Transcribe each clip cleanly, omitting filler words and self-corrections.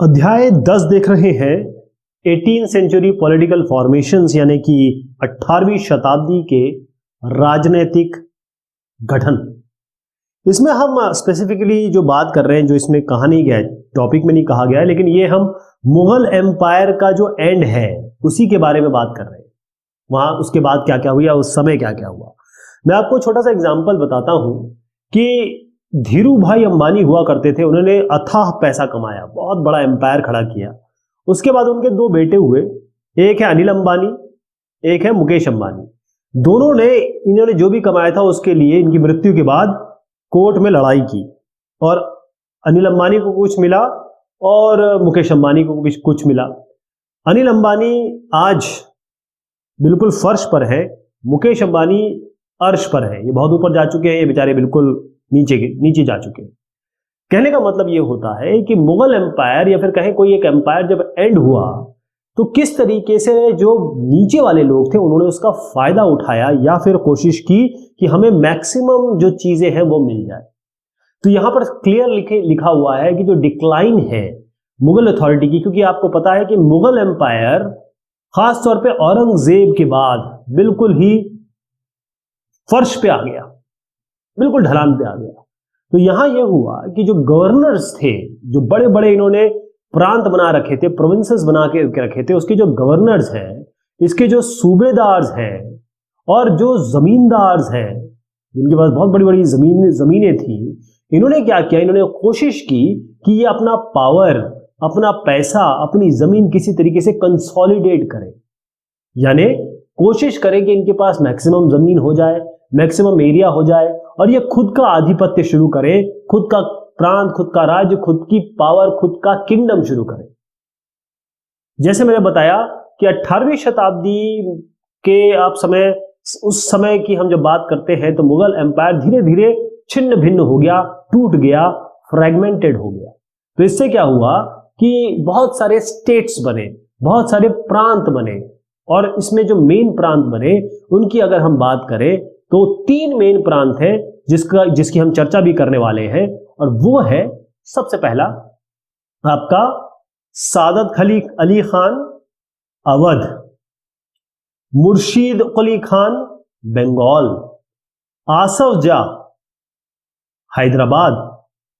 अध्याय 10 देख रहे हैं 18th सेंचुरी पॉलिटिकल फॉर्मेशंस यानी कि 18वीं शताब्दी के राजनीतिक गठन। इसमें हम स्पेसिफिकली जो बात कर रहे हैं, जो इसमें कहा नहीं गया है, टॉपिक में नहीं कहा गया है, लेकिन ये हम मुगल एम्पायर का जो एंड है उसी के बारे में बात कर रहे हैं। वहां उसके बाद क्या क्या हुआ, उस समय क्या क्या हुआ। मैं आपको छोटा सा एग्जाम्पल बताता हूं कि धीरू भाई अंबानी हुआ करते थे। उन्होंने अथाह पैसा कमाया, बहुत बड़ा एम्पायर खड़ा किया। उसके बाद उनके दो बेटे हुए, एक है अनिल अंबानी, एक है मुकेश अंबानी। दोनों ने इन्होंने जो भी कमाया था उसके लिए इनकी मृत्यु के बाद कोर्ट में लड़ाई की, और अनिल अंबानी को कुछ मिला और मुकेश अंबानी को भी कुछ मिला। अनिल अंबानी आज बिल्कुल फर्श पर है, मुकेश अंबानी अर्श पर है। ये बहुत ऊपर जा चुके हैं, ये बेचारे बिल्कुल नीचे जा चुके हैं। कहने का मतलब ये होता है कि मुगल एम्पायर या फिर कहें कोई एक एम्पायर जब एंड हुआ तो किस तरीके से जो नीचे वाले लोग थे उन्होंने उसका फायदा उठाया या फिर कोशिश की कि हमें मैक्सिमम जो चीजें हैं वो मिल जाए। तो यहां पर क्लियर लिखा हुआ है कि जो डिक्लाइन है मुगल अथॉरिटी की, क्योंकि आपको पता है कि मुगल एम्पायर खास तौर पे औरंगजेब के बाद बिल्कुल ही फर्श पे आ गया, बिल्कुल ढलान पे आ गया। तो यहां यह हुआ कि जो गवर्नर्स थे, जो बड़े बड़े इन्होंने प्रांत बना रखे थे, प्रोविंसेस बना के रखे थे, उसके जो गवर्नर्स हैं, इसके जो सूबेदार्स हैं और जो जमींदार्स हैं, जिनके पास बहुत बड़ी बड़ी जमीनें थी, इन्होंने क्या किया, इन्होंने कोशिश की कि ये अपना पावर, अपना पैसा, अपनी जमीन किसी तरीके से कंसोलिडेट करें, यानी कोशिश करें कि इनके पास मैक्सिमम जमीन हो जाए, मैक्सिमम एरिया हो जाए और ये खुद का आधिपत्य शुरू करें, खुद का प्रांत, खुद का राज्य, खुद की पावर, खुद का किंगडम शुरू करें। जैसे मैंने बताया कि 18वीं शताब्दी के उस समय की हम जब बात करते हैं तो मुगल एम्पायर धीरे धीरे छिन्न भिन्न हो गया, टूट गया, फ्रेगमेंटेड हो गया। तो इससे क्या हुआ कि बहुत सारे स्टेट्स बने, बहुत सारे प्रांत बने, और इसमें जो मेन प्रांत बने उनकी अगर हम बात करें तो 3 मेन प्रांत हैं जिसकी हम चर्चा भी करने वाले हैं। और वो है सबसे पहला आपका सादत अली खान अवध, मुर्शीद कुली खान बंगाल, आसफ जा हैदराबाद।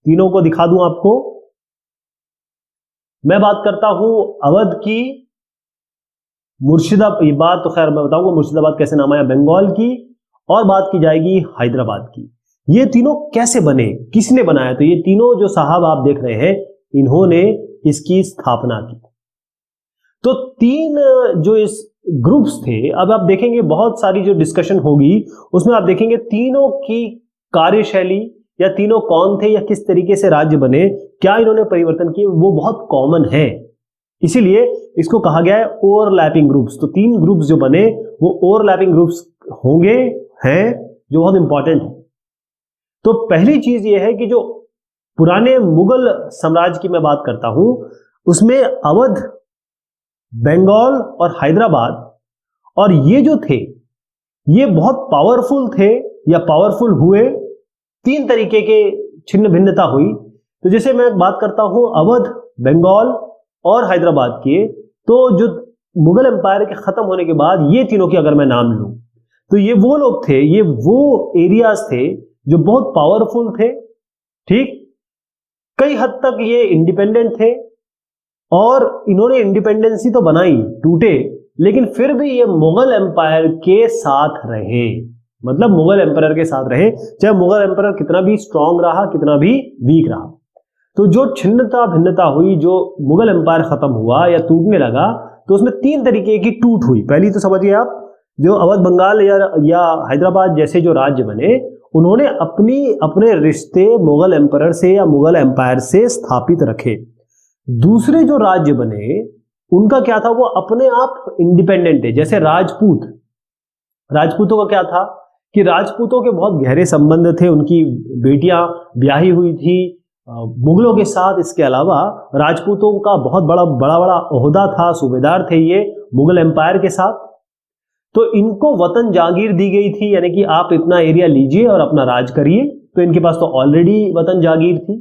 तीनों को दिखा दूं आपको। मैं बात करता हूं अवध की, मुर्शिदाबाद, ये बात तो खैर मैं बताऊंगा मुर्शिदाबाद कैसे नाम आया, बंगाल की, और बात की जाएगी हैदराबाद की। ये तीनों कैसे बने, किसने बनाया? तो ये तीनों जो साहब आप देख रहे हैं, इन्होंने इसकी स्थापना की। तो 3 जो इस ग्रुप्स थे, अब आप देखेंगे बहुत सारी जो डिस्कशन होगी उसमें आप देखेंगे तीनों की कार्यशैली, या तीनों कौन थे या किस तरीके से राज्य बने, क्या इन्होंने परिवर्तन किए, वो बहुत कॉमन है। इसीलिए इसको कहा गया है ओवरलैपिंग ग्रुप्स। तो 3 ग्रुप्स जो बने वो ओवरलैपिंग ग्रुप्स होंगे, हैं, जो बहुत इंपॉर्टेंट है। तो पहली चीज ये है कि जो पुराने मुगल साम्राज्य की मैं बात करता हूं, उसमें अवध, बंगाल और हैदराबाद, और ये जो थे ये बहुत पावरफुल थे या पावरफुल हुए। 3 तरीके के छिन्न भिन्नता हुई। तो जैसे मैं बात करता हूं अवध, बंगाल और हैदराबाद के, तो जो मुगल एम्पायर के खत्म होने के बाद ये तीनों के अगर मैं नाम लूं तो ये वो लोग थे, ये वो एरियाज थे जो बहुत पावरफुल थे, ठीक, कई हद तक ये इंडिपेंडेंट थे, और इन्होंने इंडिपेंडेंसी तो बनाई, टूटे, लेकिन फिर भी ये मुगल एम्पायर के साथ रहे, मतलब मुगल एम्पायर के साथ रहे, चाहे मुगल एम्पायर कितना भी स्ट्रांग रहा, कितना भी वीक रहा। तो जो छिन्नता भिन्नता हुई, जो मुगल एम्पायर खत्म हुआ या टूटने लगा, तो उसमें 3 तरीके की टूट हुई। पहली तो समझिए आप, जो अवध, बंगाल या हैदराबाद जैसे जो राज्य बने, उन्होंने अपने रिश्ते मुगल एम्पायर से या मुगल एम्पायर से स्थापित रखे। दूसरे जो राज्य बने उनका क्या था, वो अपने आप इंडिपेंडेंट थे। जैसे राजपूतों का क्या था कि राजपूतों के बहुत गहरे संबंध थे, उनकी बेटियां ब्याही हुई थी मुगलों के साथ। इसके अलावा राजपूतों का बहुत बड़ा ओहदा था, सूबेदार थे ये मुगल एम्पायर के साथ। तो इनको वतन जागीर दी गई थी, यानी कि आप इतना एरिया लीजिए और अपना राज करिए। तो इनके पास तो ऑलरेडी वतन जागीर थी।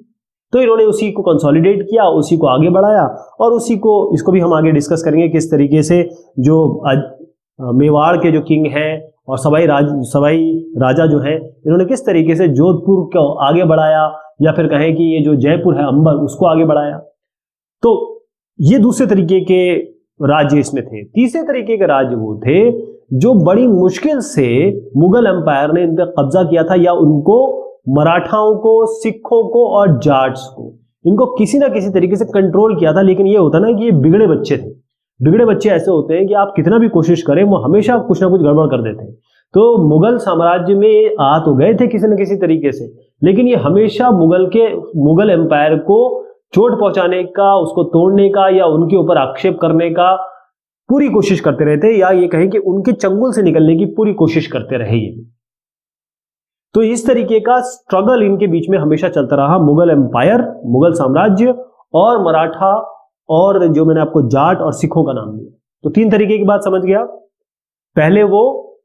तो इन्होंने उसी को कंसोलिडेट किया, उसी को आगे बढ़ाया और इसको भी हम आगे डिस्कस करेंगे किस तरीके से जो मेवाड़ के जो किंग हैं और सवाई राजा जो हैं, इन्होंने किस तरीके से जोधपुर को आगे बढ़ाया, या फिर कहें कि ये जो जयपुर है अंबर, उसको आगे बढ़ाया। तो ये दूसरे तरीके के राज्य इसमें थे। तीसरे तरीके के राज्य वो थे जो बड़ी मुश्किल से मुगल एम्पायर ने इन पर कब्जा किया था, या उनको मराठाओं को, सिखों को और जाट्स को, इनको किसी ना किसी तरीके से कंट्रोल किया था। लेकिन ये होता ना कि ये बिगड़े बच्चे थे। बिगड़े बच्चे ऐसे होते हैं कि आप कितना भी कोशिश करें वो हमेशा कुछ ना कुछ गड़बड़ कर देते हैं। तो मुगल साम्राज्य में आ तो गए थे किसी न किसी तरीके से, लेकिन ये हमेशा मुगल एम्पायर को चोट पहुंचाने का, उसको तोड़ने का या उनके ऊपर आक्षेप करने का पूरी कोशिश करते रहते, या ये कहें कि उनके चंगुल से निकलने की पूरी कोशिश करते रहे ये। तो इस तरीके का स्ट्रगल इनके बीच में हमेशा चलता रहा, मुगल एम्पायर, मुगल साम्राज्य और मराठा, और जो मैंने आपको जाट और सिखों का नाम दिया। तो तीन तरीके की बात समझ गया। पहले वो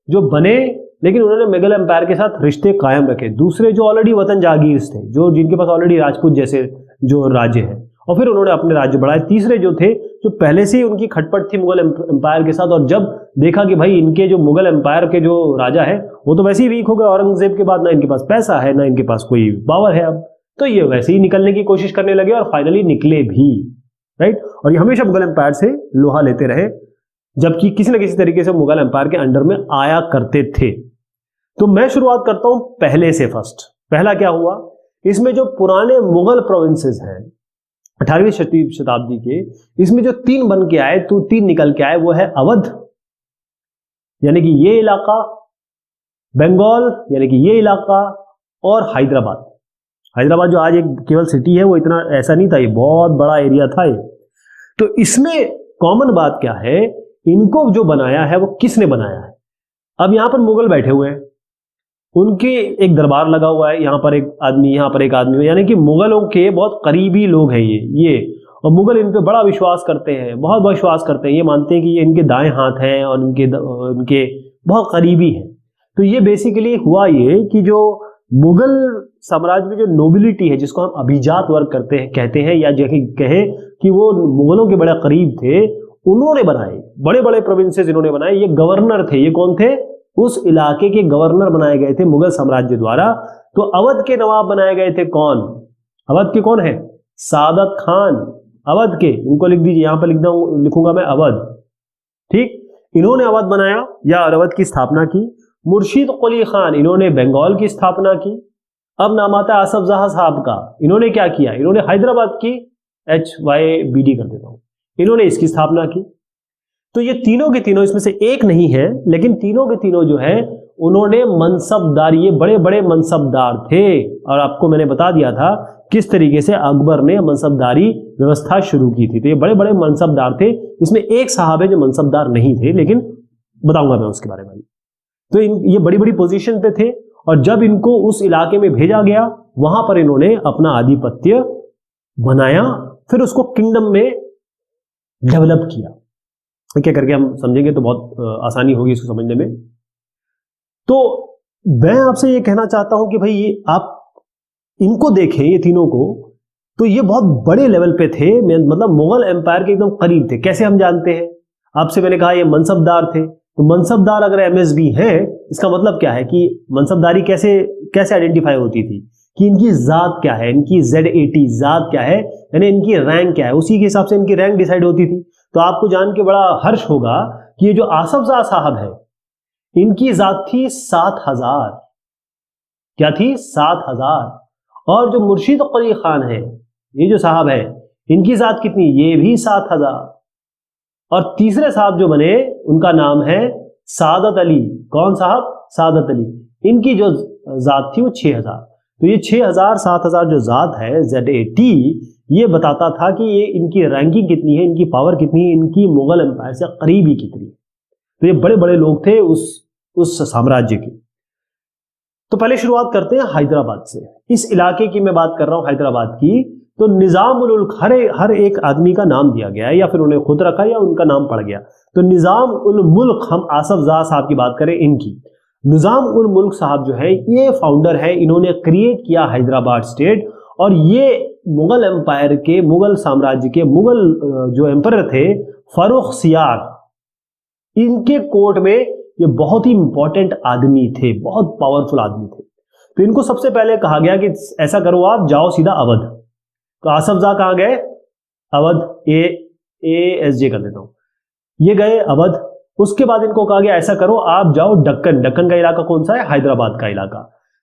जो बने लेकिन उन्होंने मुगल एम्पायर के साथ रिश्ते कायम रखे। दूसरे जो ऑलरेडी वतन जागीर थे, जो जिनके पास ऑलरेडी राजपूत जैसे जो राज्य है, और फिर उन्होंने अपने राज्य बढ़ाए। तीसरे जो थे, जो पहले से ही उनकी खटपट थी मुगल एम्पायर के साथ, और जब देखा कि भाई इनके जो मुगल एम्पायर के जो राजा है वो तो वैसे ही वीक हो गए औरंगजेब के बाद, ना इनके पास पैसा है ना इनके पास कोई पावर है अब, तो ये वैसे ही निकलने की कोशिश करने लगे और फाइनली निकले भी, राइट। और ये हमेशा मुगल एम्पायर से लोहा लेते रहे, जबकि किसी न किसी तरीके से मुगल एम्पायर के अंडर में आया करते थे। तो मैं शुरुआत करता हूं पहले से। फर्स्ट पहला क्या हुआ, इसमें जो पुराने मुगल प्रोविंसेस हैं 18वीं शताब्दी के, इसमें जो तीन बन के आए, तो तीन निकल के आए, वो है अवध यानी कि ये इलाका, बंगाल यानी कि ये इलाका, और हैदराबाद। हैदराबाद जो आज एक केवल सिटी है, वो इतना ऐसा नहीं था, ये बहुत बड़ा एरिया था ये। तो इसमें कॉमन बात क्या है, इनको जो बनाया है वो किसने बनाया है। अब यहां पर मुगल बैठे हुए हैं, उनके एक दरबार लगा हुआ है, यहां पर एक आदमी, यहां पर एक आदमी, यानी कि मुगलों के बहुत करीबी लोग हैं ये। और मुगल इन पे बड़ा विश्वास करते हैं, बहुत विश्वास करते हैं, ये मानते हैं कि ये इनके दाएं हाथ हैं और इनके बहुत करीबी हैं। तो ये बेसिकली हुआ ये कि जो मुगल साम्राज्य में जो नोबिलिटी है, जिसको हम अभिजात वर्ग कहते हैं, या जैसे कहें कि वो मुगलों के बड़े करीब थे, उन्होंने बनाए बड़े बड़े प्रोविंसेस, इन्होंने बनाए। ये गवर्नर थे, ये कौन थे, उस इलाके के गवर्नर बनाए गए थे मुगल साम्राज्य द्वारा। तो अवध के नवाब बनाए गए थे कौन, अवध के कौन है, सादत खान। अवध के, इनको लिख दीजिए, यहां पर लिखूंगा मैं अवध, ठीक। इन्होंने अवध बनाया या अवध की स्थापना की। मुर्शीद कुली खान, इन्होंने बंगाल की स्थापना की। अब नाम आता है आसफ जहा साहब का, इन्होंने क्या किया, इन्होंने हैदराबाद की, HYBD कर देता हूं, इन्होंने इसकी स्थापना की। तो ये तीनों के तीनों, इसमें से एक नहीं है, लेकिन तीनों के तीनों जो है उन्होंने मनसबदार, ये बड़े बड़े मनसबदार थे। और आपको मैंने बता दिया था किस तरीके से अकबर ने मनसबदारी व्यवस्था शुरू की थी। तो ये बड़े बड़े मनसबदार थे। इसमें एक साहब है जो मनसबदार नहीं थे, लेकिन बताऊंगा मैं उसके बारे में। तो ये बड़ी बड़ी पोजीशन पे थे, और जब इनको उस इलाके में भेजा गया, वहां पर इन्होंने अपना आधिपत्य बनाया, फिर उसको किंगडम में डेवलप किया। क्या करके हम समझेंगे तो बहुत आसानी होगी इसको समझने में। तो मैं आपसे ये कहना चाहता हूं कि भाई ये आप इनको देखें, ये तीनों को, तो ये बहुत बड़े लेवल पे थे, मतलब मुगल एम्पायर के एकदम करीब थे। कैसे हम जानते हैं, आपसे मैंने कहा ये मनसबदार थे, तो मनसबदार अगर MSB है, इसका मतलब क्या है कि मनसबदारी कैसे आइडेंटिफाई होती थी, कि इनकी जात क्या है, इनकी ZAT जात क्या है, यानी इनकी रैंक क्या है, उसी के हिसाब से इनकी रैंक डिसाइड होती थी। तो आपको जान के बड़ा हर्ष होगा कि ये जो आसफ जाह साहब है, इनकी जात थी 7000, क्या थी, 7000। और जो मुर्शीद कुली खान है, ये जो साहब है, इनकी जात कितनी, ये भी 7000। और तीसरे साहब जो बने, उनका नाम है सादत अली। कौन साहब, सादत अली। इनकी जो जात थी वो 6000। तो ये 6000 7000 जो जात है ZAT, ये बताता था कि ये इनकी रैंकिंग कितनी है, इनकी पावर कितनी है, इनकी मुगल एम्पायर से करीबी कितनी है। तो ये बड़े बड़े लोग थे उस साम्राज्य के। तो पहले शुरुआत करते हैं हैदराबाद से। इस इलाके की मैं बात कर रहा हूं, हैदराबाद की। तो निजाम उल मुल्क, हर एक आदमी का नाम दिया गया है, या फिर उन्हें खुद रखा या उनका नाम पड़ गया। तो निजाम उल मुल्क, हम आसफ जाह साहब की बात करें, इनकी निजाम उल मुल्क साहब जो है, ये फाउंडर है, इन्होंने क्रिएट किया हैदराबाद स्टेट। और ये मुगल एम्पायर के, मुगल साम्राज्य के मुगल जो एम्परर थे फर्रुखसियार, इनके कोर्ट में ये बहुत ही इंपॉर्टेंट आदमी थे, बहुत पावरफुल आदमी थे। तो इनको सबसे पहले कहा गया कि ऐसा करो, आप जाओ सीधा अवध। तो आसफ जाह कहां गए? अवध। ASJ कर देता हूं, ये गए अवध। उसके बाद इनको कहा गया ऐसा करो, आप जाओ दक्कन। दक्कन का इलाका कौन सा है? हैदराबाद का इलाका।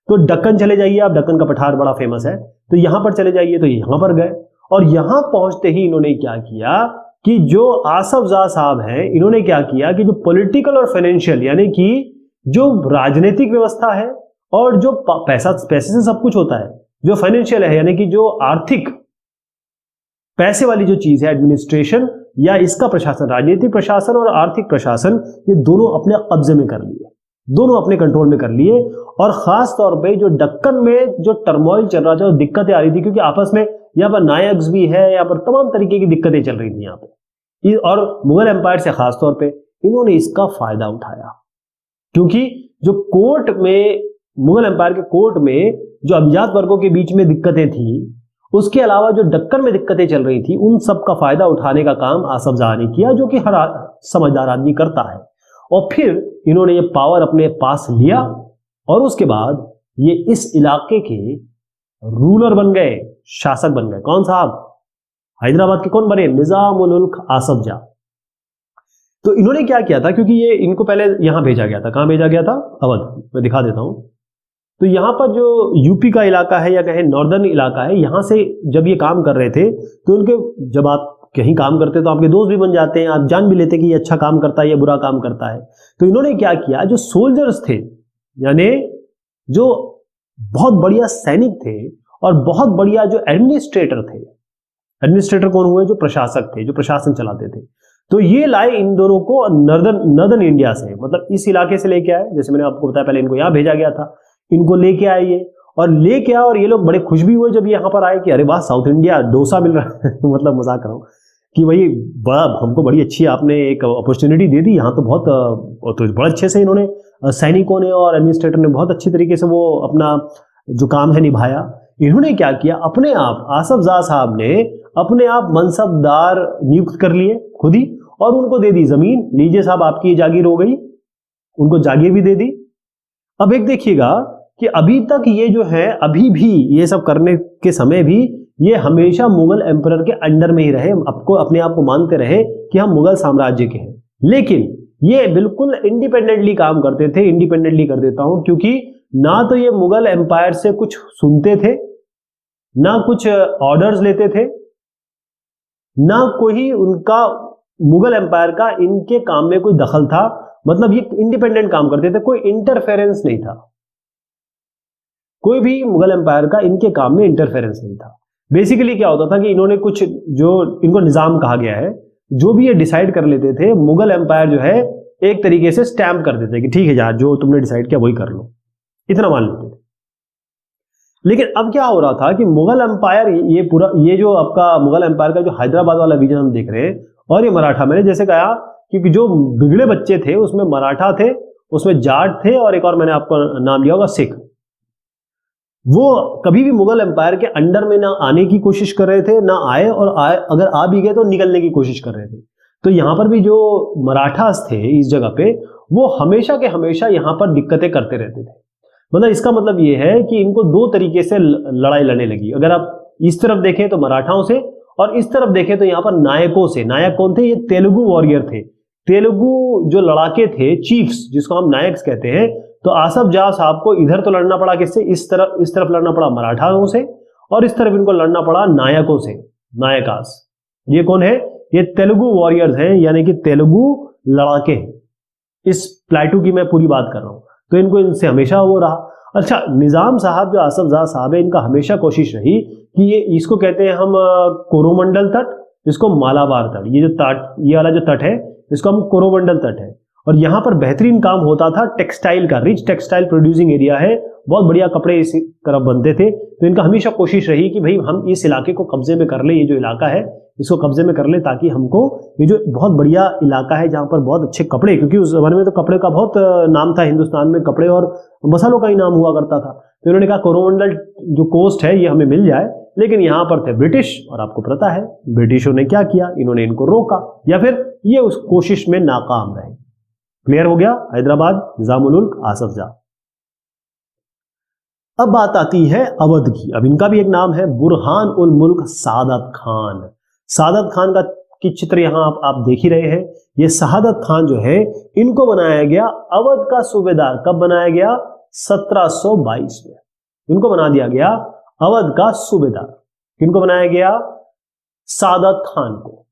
तो दक्कन चले जाइए आप, दक्कन का पठार बड़ा फेमस है, तो यहां पर चले जाइए। तो यहां पर गए और यहां पहुंचते ही इन्होंने क्या किया कि जो आसफ जाह साहब हैं, इन्होंने क्या किया कि जो पॉलिटिकल और फाइनेंशियल, यानी कि जो राजनीतिक व्यवस्था है और जो पैसे से सब कुछ होता है, जो फाइनेंशियल है यानी कि जो आर्थिक पैसे वाली जो चीज है, एडमिनिस्ट्रेशन या इसका प्रशासन, राजनीतिक प्रशासन और आर्थिक प्रशासन, ये दोनों अपने कब्जे में कर लिए, दोनों अपने कंट्रोल में कर लिए। और खास तौर पे जो दक्कन में जो टर्मोइल चल रहा था, जो दिक्कतें आ रही थी, क्योंकि आपस में यहाँ पर नायक्स भी है, यहाँ पर तमाम तरीके की दिक्कतें चल रही थी यहाँ पे, और मुगल एम्पायर से खास तौर पे इन्होंने इसका फायदा उठाया। क्योंकि जो कोर्ट में, मुगल एम्पायर के कोर्ट में जो अभिजात वर्गों के बीच में दिक्कतें थी, उसके अलावा जो दक्कन में दिक्कतें चल रही थी, उन सब का फायदा उठाने का काम आसफ जाह ने किया, जो कि हर समझदार आदमी करता है। और फिर इन्होंने ये पावर अपने पास लिया और उसके बाद ये इस इलाके के रूलर बन गए, शासक बन गए। कौन साहब? हैदराबाद के कौन बने? निजामुल मुल्क आसफ जाह। तो इन्होंने क्या किया था, क्योंकि ये इनको पहले यहां भेजा गया था। कहां भेजा गया था? अवध। मैं दिखा देता हूं। तो यहां पर जो यूपी का इलाका है या कहें नॉर्दर्न इलाका है, यहां से जब ये काम कर रहे थे, तो उनके, जब आप कहीं काम करते तो आपके दोस्त भी बन जाते हैं, आप जान भी लेते कि ये अच्छा काम करता है, ये बुरा काम करता है। तो इन्होंने क्या किया, जो सोल्जर्स थे, यानी जो बहुत बढ़िया सैनिक थे और बहुत बढ़िया जो एडमिनिस्ट्रेटर थे, एडमिनिस्ट्रेटर कौन हुए? जो प्रशासक थे, जो प्रशासन चलाते थे। तो ये लाए इन दोनों को नर्दर्न इंडिया से, मतलब इस इलाके से लेके आए। जैसे मैंने आपको बताया, पहले इनको यहां भेजा गया था, इनको लेके आए ये, और लेके आए, और ये लोग बड़े खुश भी हुए जब यहाँ पर आए कि अरे वाह, साउथ इंडिया डोसा मिल रहा है मतलब मजाक कर रहा हूँ कि भाई बड़ा, हमको बड़ी अच्छी आपने एक अपॉर्चुनिटी दे दी यहाँ, तो बहुत तो बड़े अच्छे से इन्होंने, सैनिकों ने और एडमिनिस्ट्रेटर ने बहुत अच्छी तरीके से वो अपना जो काम है निभाया। इन्होंने क्या किया, अपने आप आसफ जाह साहब ने अपने आप मनसबदार नियुक्त कर लिए खुद ही, और उनको दे दी जमीन। लीजिए साहब, आपकी जागीर हो गई, उनको जागीर भी दे दी। अब एक देखिएगा कि अभी तक ये जो है, अभी भी ये सब करने के समय भी ये हमेशा मुगल एम्परर के अंडर में ही रहे, आपको अपने आप को मानते रहे कि हम मुगल साम्राज्य के हैं। लेकिन ये बिल्कुल इंडिपेंडेंटली काम करते थे। इंडिपेंडेंटली कर देता हूं, क्योंकि ना तो ये मुगल एम्पायर से कुछ सुनते थे, ना कुछ ऑर्डर्स लेते थे, ना कोई उनका, मुगल एम्पायर का इनके काम में कोई दखल था। मतलब ये इंडिपेंडेंट काम करते थे, कोई इंटरफेरेंस नहीं था, कोई भी मुगल एम्पायर का इनके काम में इंटरफेरेंस नहीं था। बेसिकली क्या होता था कि इन्होंने कुछ, जो इनको निजाम कहा गया है, जो भी ये डिसाइड कर लेते थे, मुगल एम्पायर जो है एक तरीके से स्टैम्प कर देते कि ठीक है यार, जो तुमने डिसाइड किया वही कर लो, इतना मान लेते थे। लेकिन अब क्या हो रहा था कि मुगल एम्पायर, ये पूरा, ये जो आपका मुगल एम्पायर का जो हैदराबाद वाला रीजन हम देख रहे हैं, और ये मराठा, मैंने जैसे कहा कि जो बिगड़े बच्चे थे उसमें मराठा थे, उसमें जाट थे, और एक और मैंने आपका नाम लिया होगा सिख। वो कभी भी मुगल एम्पायर के अंडर में ना आने की कोशिश कर रहे थे, ना आए, और आए, अगर आ भी गए तो निकलने की कोशिश कर रहे थे। तो यहां पर भी जो मराठास थे इस जगह पे, वो हमेशा के हमेशा यहां पर दिक्कतें करते रहते थे। मतलब इसका मतलब ये है कि इनको दो तरीके से लड़ाई लड़ने लगी। अगर आप इस तरफ देखें तो मराठाओं से, और इस तरफ देखें तो यहाँ पर नायकों से। नायक कौन थे? ये तेलुगु वॉरियर थे, तेलुगु जो लड़ाके थे, चीफ्स, जिसको हम नायक्स कहते हैं। तो आसफ जाह साहब को इधर तो लड़ना पड़ा किससे? इस तरफ लड़ना पड़ा मराठाओं से, और इस तरफ इनको लड़ना पड़ा नायकों से, नायकास। ये कौन है? ये तेलुगु वॉरियर्स हैं, यानी कि तेलुगु लड़ाके। इस प्लेटू की मैं पूरी बात कर रहा हूं। तो इनको, इनसे हमेशा वो रहा। अच्छा, निजाम साहब, जो आसफ जाह साहब है, इनका हमेशा कोशिश रही कि ये, इसको कहते हैं हम कोरोमंडल तट, इसको मालाबार तट। ये जो तट, ये वाला जो तट है, इसको हम कोरोमंडल तट है। और यहाँ पर बेहतरीन काम होता था टेक्सटाइल का, रिच टेक्सटाइल प्रोड्यूसिंग एरिया है, बहुत बढ़िया कपड़े इस तरफ बनते थे। तो इनका हमेशा कोशिश रही कि भाई हम इस इलाके को कब्जे में कर ले, ये जो इलाका है इसको कब्जे में कर ले, ताकि हमको, ये जो बहुत बढ़िया इलाका है जहाँ पर बहुत अच्छे कपड़े, क्योंकि उस जमाने में तो कपड़े का बहुत नाम था हिंदुस्तान में, कपड़े और मसालों का ही नाम हुआ करता था। तो इन्होंने कहा कोरोमंडल जो कोस्ट है ये हमें मिल जाए, लेकिन यहां पर थे ब्रिटिश, और आपको पता है ब्रिटिशों ने क्या किया, इन्होंने इनको रोका या फिर ये उस कोशिश में नाकाम रहे। क्लियर हो गया? हैदराबाद, निजामुल मुल्क, आसफ जाह। अब बात आती है अवध की। अब इनका भी एक नाम है, बुरहान उल मुल्क सादत खान। सादत खान का की चित्र यहां आप देख ही रहे हैं। ये सादत खान जो है, इनको बनाया गया अवध का सूबेदार। कब बनाया गया? 1722 में इनको बना दिया गया अवध का सूबेदार। किनको बनाया गया? सादत खान को।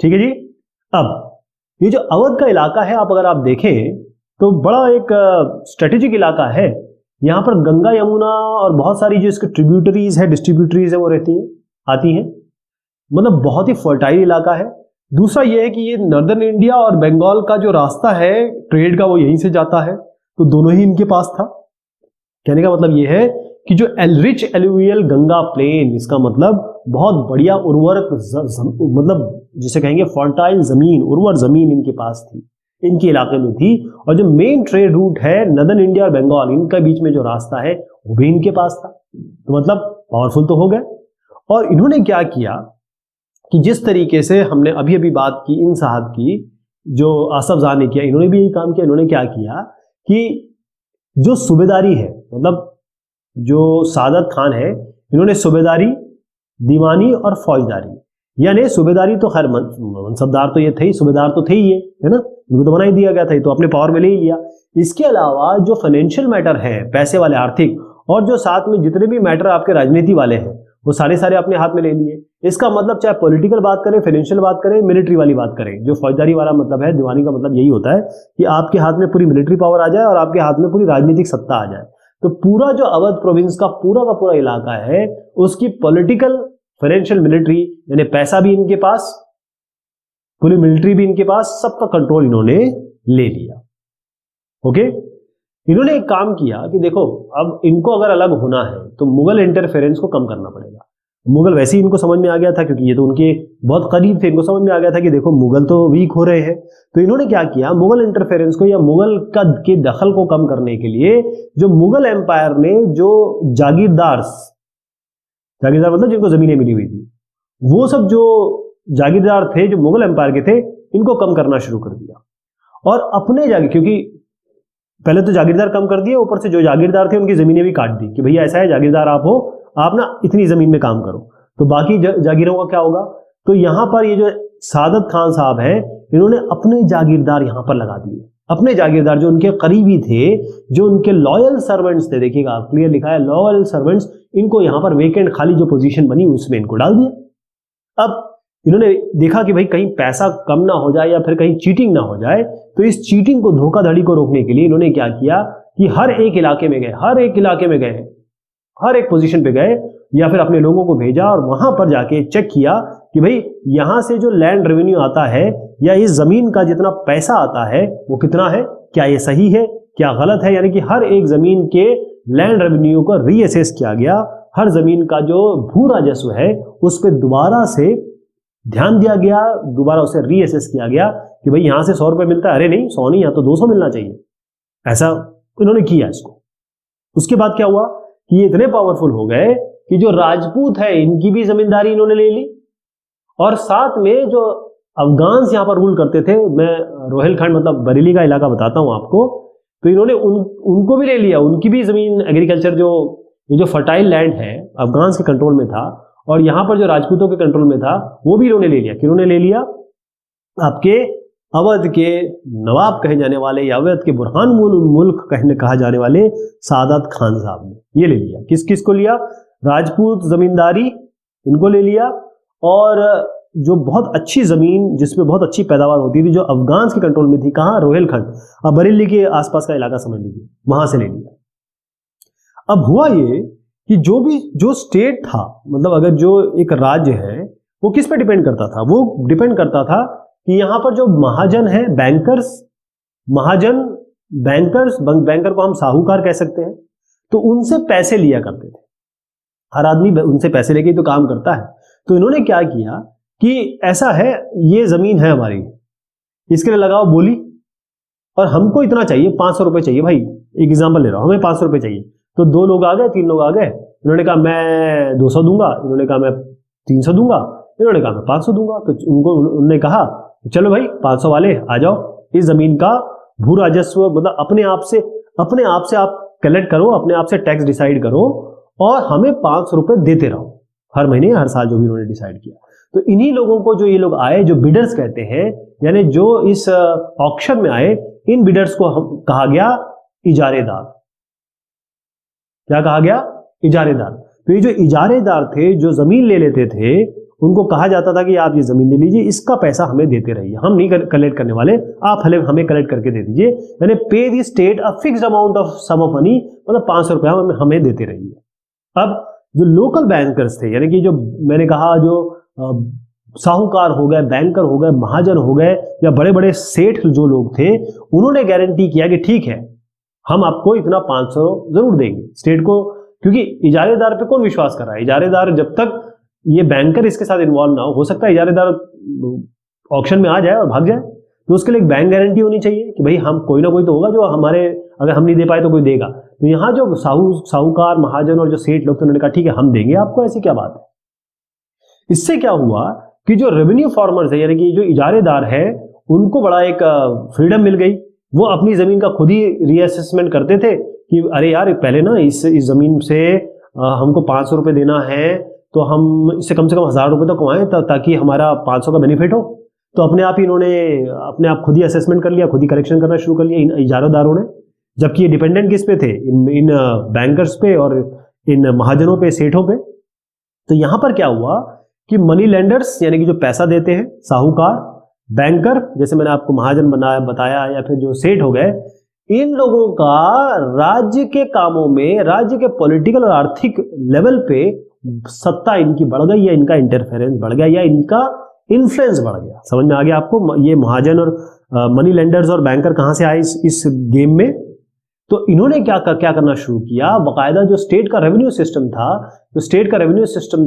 ठीक है जी। अब ये जो अवध का इलाका है, आप अगर आप देखें तो बड़ा एक स्ट्रेटेजिक इलाका है। यहां पर गंगा यमुना और बहुत सारी जो इसके ट्रिब्यूटरीज है, डिस्ट्रीब्यूटरीज है, वो रहती हैं, आती हैं। मतलब बहुत ही फर्टाइल इलाका है। दूसरा यह है कि ये नॉर्दर्न इंडिया और बंगाल का जो रास्ता है ट्रेड का, वो यहीं से जाता है, तो दोनों ही इनके पास था। कहने का मतलब यह है कि जो रिच एलुवियल गंगा प्लेन, इसका मतलब बहुत बढ़िया उर्वरक, मतलब जिसे कहेंगे फर्टाइल जमीन, उर्वर जमीन इनके पास थी, इनके इलाके में थी। और जो मेन ट्रेड रूट है नॉर्दर्न इंडिया और बंगाल, इनके बीच में जो रास्ता है वो भी इनके पास था। तो मतलब पावरफुल तो हो गए। और इन्होंने क्या किया कि जिस तरीके से हमने अभी अभी बात की इन साहब की, जो आसफ जाह ने किया, इन्होंने भी यही काम किया। इन्होंने क्या किया कि जो सूबेदारी है, मतलब जो सादत खान है, इन्होंने सूबेदारी, दीवानी और फौजदारी, यानी सूबेदारी तो खैर मनसबदार तो ये थे ही, सूबेदार तो थे ही ये, है ना, इनको तो बना ही दिया गया था, तो अपने पावर में ले ही लिया। इसके अलावा जो फाइनेंशियल मैटर है, पैसे वाले, आर्थिक, और जो साथ में जितने भी मैटर आपके राजनीति वाले हैं, वो सारे सारे अपने हाथ में ले लिए। इसका मतलब चाहे पॉलिटिकल बात करें, फाइनेंशियल बात करें, मिलिट्री वाली बात करें। जो फौजदारी वाला मतलब है, दीवानी का मतलब यही होता है कि आपके हाथ में पूरी मिलिट्री पावर आ जाए और आपके हाथ में पूरी राजनीतिक सत्ता आ जाए। तो पूरा जो अवध प्रोविंस का पूरा इलाका है, उसकी पॉलिटिकल, फाइनेंशियल, मिलिट्री, यानी पैसा भी इनके पास, पूरी मिलिट्री भी इनके पास, सबका कंट्रोल इन्होंने ले लिया। ओके। इन्होंने एक काम किया कि देखो, अब इनको अगर अलग होना है तो मुगल इंटरफेरेंस को कम करना पड़ेगा। मुगल वैसे ही इनको समझ में आ गया था, क्योंकि ये तो उनके बहुत करीब थे, इनको समझ में आ गया था कि देखो मुगल तो वीक हो रहे हैं। तो इन्होंने क्या किया, मुगल इंटरफेरेंस को या मुगल के दखल को कम करने के लिए, जो मुगल एम्पायर ने जो जागीरदार मतलब जिनको जमीनें मिली हुई थी, वो सब जो जागीरदार थे, जो मुगल एम्पायर के थे, इनको कम करना शुरू कर दिया। और अपने क्योंकि पहले तो जागीरदार कम कर दिए, ऊपर से जो जागीरदार थे उनकी जमीनें भी काट दी कि भैया ऐसा है, जागीरदार आप हो, आप ना इतनी जमीन में काम करो, तो बाकी जागीरों का क्या होगा। तो यहां पर ये जो सादत खान साहब हैं, इन्होंने अपने जागीरदार यहां पर लगा दिए। अपने जागीरदार जो उनके करीबी थे, जो उनके लॉयल सर्वेंट्स थे, देखिएगा क्लियर लिखा है लॉयल सर्वेंट्स, इनको यहां पर वेकेंट खाली जो पोजीशन बनी उसमें इनको डाल दिया। अब इन्होंने देखा कि भाई कहीं पैसा कम ना हो जाए या फिर कहीं चीटिंग ना हो जाए, तो इस चीटिंग को, धोखाधड़ी को रोकने के लिए इन्होंने क्या किया कि हर एक इलाके में गए, हर एक पोजीशन पे गए, या फिर अपने लोगों को भेजा और वहां पर जाके चेक किया कि भाई यहां से जो लैंड रेवेन्यू आता है या इस जमीन का जितना पैसा आता है वो कितना है, क्या ये सही है, क्या गलत है। यानी कि हर एक जमीन के लैंड रेवेन्यू को रीअसेस किया गया। हर जमीन का जो भू राजस्व है उस पर दोबारा से ध्यान दिया गया, दोबारा उसे रीअसेस किया गया कि भाई यहां से 100 रुपए मिलता है, अरे नहीं 100 नहीं, यहां तो 200 मिलना चाहिए। ऐसा इन्होंने किया इसको। उसके बाद क्या हुआ कि ये इतने पावरफुल हो गए कि जो राजपूत है इनकी भी जमींदारी इन्होंने ले ली, और साथ में जो अफगान्स यहां पर रूल करते थे, मैं रोहिलखंड मतलब बरेली का इलाका बताता हूं आपको, तो इन्होंने उनको भी ले लिया, उनकी भी जमीन, एग्रीकल्चर, जो फर्टाइल लैंड है अफगान्स के कंट्रोल में था, और यहां पर जो राजपूतों के कंट्रोल में था वो भी इन्होंने ले लिया। किन्होंने ले लिया, आपके अवध के नवाब कहे जाने वाले या अवध के बुरहान मुल्क कहा जाने वाले सादत खान साहब ने ये ले लिया। किस किस को लिया? राजपूत जमींदारी इनको ले लिया, और जो बहुत अच्छी जमीन जिसमें बहुत अच्छी पैदावार होती थी, जो अफगान्स के कंट्रोल में थी, कहां? रोहिलखंड, अब बरेली के आसपास का इलाका समझ लीजिए, वहां से ले लिया। अब हुआ ये कि जो स्टेट था, मतलब अगर जो एक राज्य है वो किस पे डिपेंड करता था? वो डिपेंड करता था कि यहां पर जो महाजन है, बैंकर को हम साहूकार कह सकते हैं, तो उनसे पैसे लिया करते थे। हर आदमी उनसे पैसे लेके तो काम करता है। तो इन्होंने क्या किया कि ऐसा है, ये जमीन है हमारी, इसके लिए लगाओ बोली, और हमको इतना चाहिए, 500 रुपए चाहिए भाई, एक एग्जाम्पल ले रहा हूं, हमें 500 रुपए चाहिए। तो 2 लोग आ गए, 3 लोग आ गए, इन्होंने कहा मैं 200 दूंगा, इन्होंने कहा मैं 300 दूंगा, इन्होंने कहा मैं 500 दूंगा। तो उन्होंने कहा चलो भाई 500 वाले आ जाओ, इस जमीन का भू राजस्व मतलब अपने आप से आप कलेक्ट करो, अपने आप से टैक्स डिसाइड करो और हमें 500 रुपए देते रहो हर महीने हर साल, जो भी उन्होंने डिसाइड किया। तो इन्हीं लोगों को जो ये लोग आए, जो बिडर्स कहते हैं, यानी जो इस ऑक्शन में आए, इन बिडर्स को कहा गया इजारेदार। क्या कहा गया? इजारेदार। तो ये जो इजारेदार थे, जो जमीन ले लेते थे, उनको कहा जाता था कि आप ये जमीन ले लीजिए, इसका पैसा हमें देते रहिए, हम नहीं कलेक्ट करने वाले, आप हमें कलेक्ट करके दे दीजिए। यानी pay the state a fixed amount of sum of money, मतलब 500 रुपया हमें देते रहिए। अब जो लोकल बैंकर्स थे, यानी कि जो मैंने कहा जो साहूकार हो गए, बैंकर हो गए, महाजन हो गए, या बड़े बड़े सेठ जो लोग थे, उन्होंने गारंटी किया कि ठीक है हम आपको इतना 500 जरूर देंगे स्टेट को, क्योंकि इजारेदार पे कौन विश्वास कर रहा है? इजारेदार जब तक ये बैंकर इसके साथ इन्वॉल्व ना हो सकता है इजारेदार ऑक्शन में आ जाए और भाग जाए, तो उसके लिए एक बैंक गारंटी होनी चाहिए कि भाई हम कोई ना कोई तो होगा जो हमारे, अगर हम नहीं दे पाए तो कोई देगा। तो यहाँ जो साहूकार, महाजन और जो सेठ लोग थे, उन्होंने कहा ठीक है हम देंगे आपको, ऐसी क्या बात है। इससे क्या हुआ कि जो रेवेन्यू फार्मर्स है, यानी कि जो इजारेदार है, उनको बड़ा एक फ्रीडम मिल गई। वो अपनी जमीन का खुद ही रीअसेसमेंट करते थे कि अरे यार पहले ना इस जमीन से हमको 500 रुपए देना है, तो हम इससे कम से कम 1000 रुपए तो कमाएं ताकि हमारा 500 का बेनिफिट हो। तो अपने आप ही इन्होंने अपने आप खुद ही असेसमेंट कर लिया, खुद ही करेक्शन करना शुरू कर लिया इन इजारादारों ने, जबकि ये डिपेंडेंट किस पे थे? इन बैंकर्स पे और इन महाजनों पे, सेठों पे। तो यहां पर क्या हुआ कि मनी लेंडर्स, यानी कि जो पैसा देते हैं, साहूकार, बैंकर, जैसे मैंने आपको महाजन बताया, या फिर जो सेठ हो गए, इन लोगों का राज्य के कामों में, राज्य के पॉलिटिकल और आर्थिक लेवल पे सत्ता इनकी बढ़ गई, या इनका इंटरफेरेंस बढ़ गया, या इनका इन्फ्लुएंस बढ़ गया। समझ में आ गया आपको? ये महाजन और मनी लेंडर्स और बैंकर कहां से आए इस गेम में? तो इन्होंने क्या करना शुरू किया, बाकायदा जो स्टेट का रेवेन्यू सिस्टम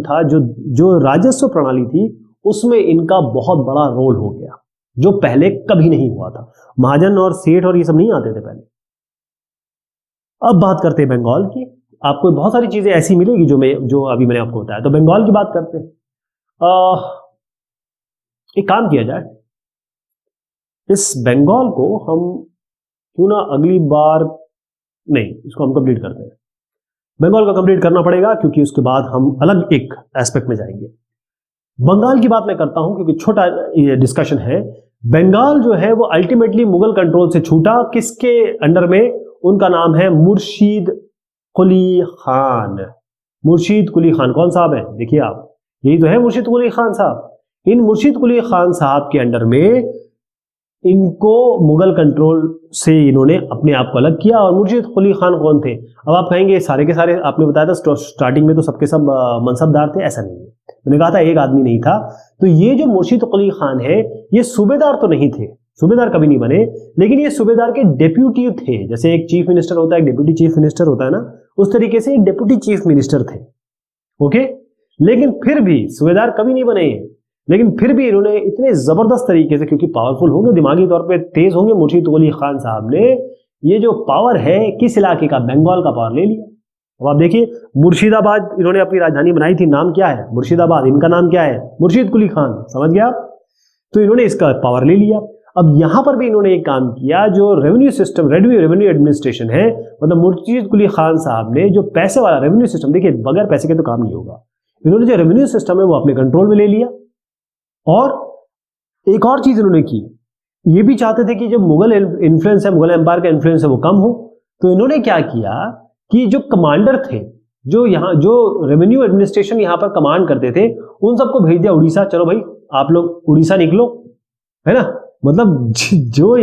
था, जो राजस्व प्रणाली थी, उसमें इनका बहुत बड़ा रोल हो गया, जो पहले कभी नहीं हुआ था। महाजन और सेठ और ये सब नहीं आते थे पहले। अब बात करते हैं बंगाल की। आपको बहुत सारी चीजें ऐसी मिलेगी जो अभी मैंने आपको बताया। तो बंगाल की बात करते हैं। एक काम किया जाए, इस बंगाल को हम क्यों ना अगली बार, नहीं, इसको हम कंप्लीट करते हैं। बंगाल का कंप्लीट करना पड़ेगा क्योंकि उसके बाद हम अलग एक एस्पेक्ट में जाएंगे। बंगाल की बात मैं करता हूं क्योंकि छोटा ये डिस्कशन है। बंगाल जो है वो अल्टीमेटली मुगल कंट्रोल से छूटा। किसके अंडर में? उनका नाम है मुर्शीद कुली खान। मुर्शीद कुली खान कौन साहब है? देखिए आप, यही तो है मुर्शीद कुली खान साहब। इन मुर्शीद कुली खान साहब के अंडर में इनको मुगल कंट्रोल से इन्होंने अपने आप को अलग किया। और मुर्शीद कुली खान कौन थे? अब आप कहेंगे सारे के सारे, आपने बताया था स्टार्टिंग में तो सबके सब मनसबदार थे। ऐसा नहीं है, मैंने कहा था एक आदमी नहीं था। तो ये जो मुर्शीद कुली खान है, ये सूबेदार तो नहीं थे, सूबेदार कभी नहीं बने, लेकिन ये सूबेदार के डेप्यूटी थे। जैसे एक चीफ मिनिस्टर होता है, एक डेप्यूटी चीफ मिनिस्टर होता है ना, उस तरीके से एक डेप्यूटी चीफ मिनिस्टर थे। ओके, लेकिन फिर भी सूबेदार कभी नहीं बने, लेकिन फिर भी इन्होंने इतने जबरदस्त तरीके से, क्योंकि पावरफुल होंगे, दिमागी तौर पे तेज होंगे, मुर्शीद कुली खान साहब ने ये जो पावर है, किस इलाके का? बंगाल का पावर ले लिया। अब आप देखिए, मुर्शिदाबाद इन्होंने अपनी राजधानी बनाई थी, नाम क्या है? मुर्शिदाबाद। इनका नाम क्या है? मुर्शीद कुली खान। समझ गया आप? तो इन्होंने इसका पावर ले लिया। अब यहां पर भी इन्होंने एक काम किया, जो रेवेन्यू सिस्टम, रेवेन्यू एडमिनिस्ट्रेशन है, मतलब मुर्शीद कुली खान साहब ने जो पैसे वाला रेवेन्यू सिस्टम, देखिए बगैर पैसे के तो काम नहीं होगा, इन्होंने जो रेवेन्यू सिस्टम है वो अपने कंट्रोल में ले लिया। और एक और चीज इन्होंने की, ये भी चाहते थे कि जो मुगल इन्फ्लुएंस है, मुगल एम्पायर का इन्फ्लुएंस है, वो कम हो। तो इन्होंने क्या किया कि जो कमांडर थे, जो रेवेन्यू एडमिनिस्ट्रेशन यहां पर कमांड करते थे, उन सबको भेज दिया उड़ीसा। चलो भाई आप लोग उड़ीसा निकलो, है ना। मतलब जो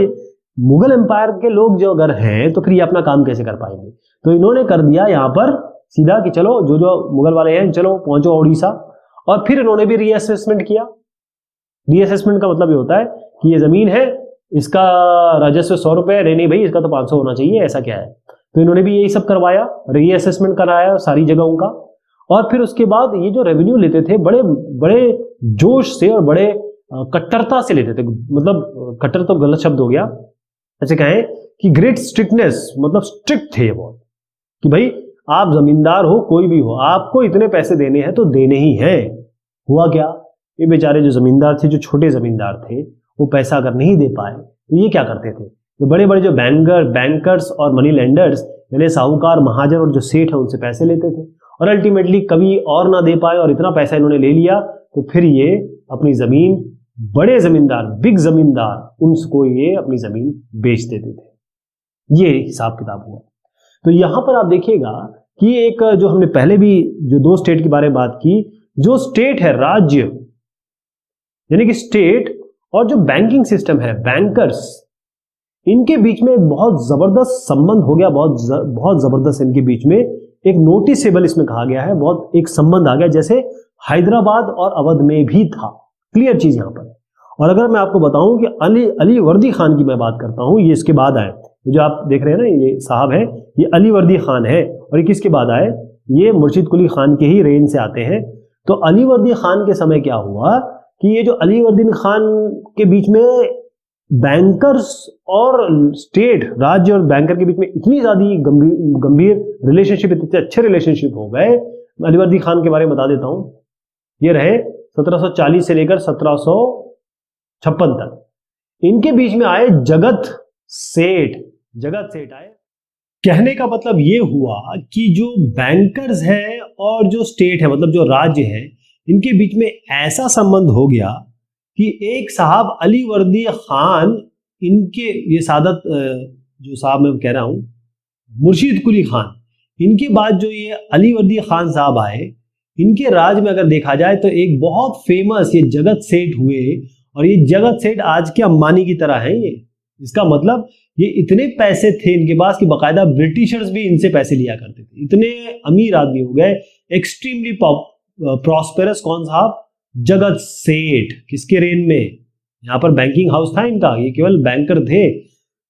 मुगल एम्पायर के लोग जो अगर हैं, तो फिर ये अपना काम कैसे कर पाएंगे? तो इन्होंने कर दिया यहां पर सीधा कि चलो जो मुगल वाले हैं, चलो पहुंचो उड़ीसा। और फिर इन्होंने भी रीअसेसमेंट किया। रीअसेसमेंट का मतलब ये होता है कि ये जमीन है, इसका राजस्व 100 रुपए, नहीं भाई इसका तो 500 होना चाहिए, ऐसा क्या है? तो इन्होंने भी यही सब करवाया, रीअसेसमेंट कराया सारी जगहों का। और फिर उसके बाद ये जो रेवेन्यू लेते थे, बड़े बड़े जोश से और बड़े कट्टरता से लेते थे। मतलब कट्टर तो गलत शब्द हो गया, ऐसे कहें कि ग्रेट स्ट्रिक्टनेस, मतलब स्ट्रिक्ट थे बहुत, कि भाई आप जमींदार हो, कोई भी हो, आपको इतने पैसे देने हैं तो देने ही हैं। हुआ क्या, ये बेचारे जो जमींदार थे, जो छोटे जमींदार थे, वो पैसा अगर नहीं दे पाए तो ये क्या करते थे, ये बड़े बड़े जो बैंकर्स और मनी लेंडर्स यानी साहूकार, महाजन और जो सेठ है उनसे पैसे लेते थे। और अल्टीमेटली कभी और ना दे पाए और इतना पैसा इन्होंने ले लिया तो फिर ये अपनी जमीन, बड़े जमींदार, बिग जमींदार, उनको ये अपनी जमीन बेच देते थे। ये हिसाब किताब हुआ। तो यहां पर आप देखिएगा कि एक जो हमने पहले भी जो दो स्टेट के बारे में बात की, जो स्टेट है, राज्य यानी कि स्टेट, और जो बैंकिंग सिस्टम है, बैंकर्स, इनके बीच में एक बहुत जबरदस्त संबंध हो गया। बहुत जबरदस्त इनके बीच में एक नोटिसेबल, इसमें कहा गया है, बहुत एक संबंध आ गया, जैसे हैदराबाद और अवध में भी था। क्लियर चीज यहां पर है। और अगर मैं आपको बताऊं कि अली वर्दी खान की मैं बात करता हूं, ये इसके बाद आए, ये जो आप देख रहे हैं ना, ये साहब है, ये अली वर्दी खान है। और ये किसके बाद आए, ये मुर्शिद कुली खान के ही रेंज से आते हैं। तो अली वर्दी खान के समय क्या हुआ कि ये जो अली वर्दी खान के बीच में बैंकर्स और स्टेट, राज्य और बैंकर के बीच में इतनी ज्यादा गंभीर रिलेशनशिप, इतने अच्छे रिलेशनशिप हो गए। अली वर्दी खान के बारे में बता देता हूं। ये रहे 1740 से लेकर 1756 तक। इनके बीच में आए जगत सेठ आए। कहने का मतलब ये हुआ कि जो बैंकर्स है और जो स्टेट है, मतलब जो राज्य है, इनके बीच में ऐसा संबंध हो गया कि एक साहब अली वर्दी खान, इनके ये सादत, जो साहब मैं कह रहा हूं, मुर्शिद कुली खान, इनके बाद जो ये अली वर्दी खान साहब आए, इनके राज में अगर देखा जाए तो एक बहुत फेमस ये जगत सेठ हुए। और ये जगत सेठ आज के अंबानी की तरह हैं। ये, इसका मतलब ये इतने पैसे थे इनके पास कि बाकायदा ब्रिटिशर्स भी इनसे पैसे लिया करते थे। इतने अमीर आदमी हो गए, एक्सट्रीमली प्रॉस्पेरस। कौन साहब, जगत सेठ। किसके रेन में, यहाँ पर बैंकिंग हाउस था इनका, ये केवल बैंकर थे।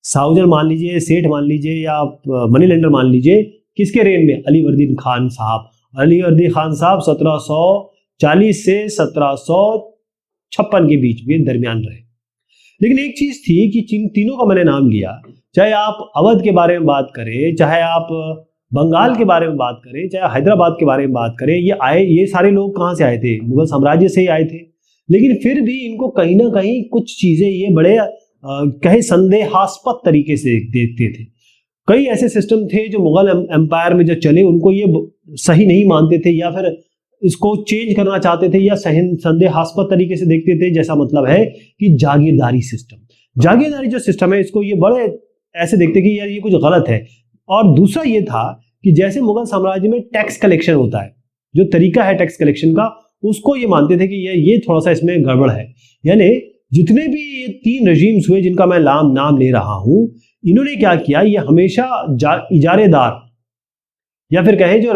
साउजर मान लीजिए, सेठ मान लीजिए, या मनी लेंडर मान लीजिए, किसके रेन में, अली वर्दी खान साहब। अली वर्दी खान साहब 1740 से 1756 के बीच में दरमियान रहे। लेकिन एक चीज थी कि जिन तीनों का मैंने नाम लिया, चाहे आप अवध के बारे में बात करें, चाहे आप बंगाल के बारे में बात करें, चाहे हैदराबाद के बारे में बात करें, ये सारे लोग कहाँ से आए थे, मुगल साम्राज्य से ही आए थे। लेकिन फिर भी इनको कहीं ना कहीं कुछ चीजें ये बड़े कहीं संदेहास्पद तरीके से देखते थे। कई ऐसे सिस्टम थे जो मुगल एम्पायर में जो चले, उनको ये सही नहीं मानते थे, या फिर इसको चेंज करना चाहते थे, या संदेहास्पद तरीके से देखते थे। जैसा मतलब है कि जागीरदारी जो सिस्टम है, इसको ये बड़े ऐसे देखते कि यार ये कुछ गलत है। और दूसरा ये था कि जैसे मुगल साम्राज्य में टैक्स कलेक्शन होता है, जो तरीका है टैक्स कलेक्शन का, उसको ये मानते थे कि ये थोड़ा सा इसमें गड़बड़ है। यानी जितने भी ये 3 रजीम्स हुए जिनका मैं नाम ले रहा हूं, इन्होंने क्या किया, ये हमेशा इजारेदार, या फिर कहें जो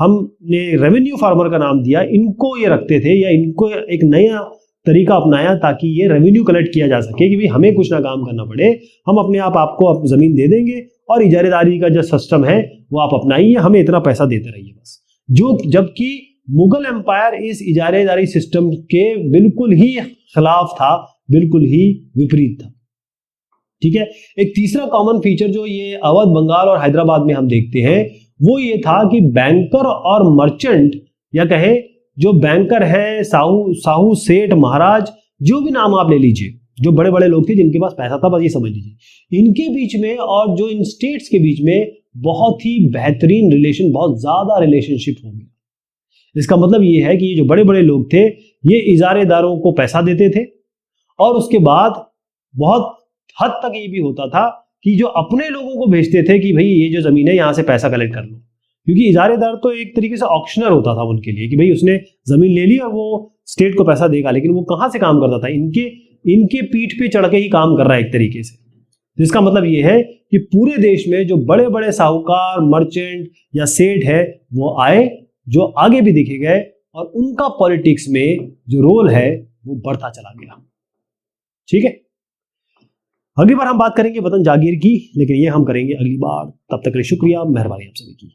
हमने रेवेन्यू फार्मर का नाम दिया, इनको ये रखते थे, या इनको एक नया तरीका अपनाया ताकि ये रेवेन्यू कलेक्ट किया जा सके कि भाई हमें कुछ ना काम करना पड़े, हम अपने आप आपको जमीन दे देंगे और इजारेदारी का जो सिस्टम है वो आप अपनाइए, हमें इतना पैसा देते रहिए बस। जबकि मुगल एम्पायर इस इजारेदारी सिस्टम के बिल्कुल ही खिलाफ था, बिल्कुल ही विपरीत था। ठीक है। एक तीसरा कॉमन फीचर जो ये अवध, बंगाल और हैदराबाद में हम देखते हैं, वो ये था कि बैंकर और मर्चेंट, या कहे जो बैंकर है, साहू, सेठ, महाराज, जो भी नाम आप ले लीजिए, जो बड़े बड़े लोग थे जिनके पास पैसा था, बस ये समझ लीजिए, इनके बीच में और जो इन स्टेट्स के बीच में बहुत ही बेहतरीन रिलेशन, बहुत ज्यादा रिलेशनशिप हो गया। इसका मतलब ये है कि ये जो बड़े बड़े लोग थे, ये इजारेदारों को पैसा देते थे, और उसके बाद बहुत हद तक ये भी होता था कि जो अपने लोगों को भेजते थे कि भाई ये जो जमीन है यहां से पैसा कलेक्ट कर लो, क्योंकि इजारेदार तो एक तरीके से ऑक्शनर होता था उनके लिए कि भाई उसने जमीन ले ली और वो स्टेट को पैसा देगा, लेकिन वो कहां से काम करता था, इनके पीठ पे चढ़ के ही काम कर रहा है एक तरीके से। जिसका मतलब ये है कि पूरे देश में जो बड़े बड़े साहूकार, मर्चेंट या सेठ है वो आए, जो आगे भी देखे गए, और उनका पॉलिटिक्स में जो रोल है वो बढ़ता चला गया। ठीक है। अगली बार हम बात करेंगे वतन जागीर की, लेकिन ये हम करेंगे अगली बार। तब तक के लिए शुक्रिया, मेहरबानी आप सभी की।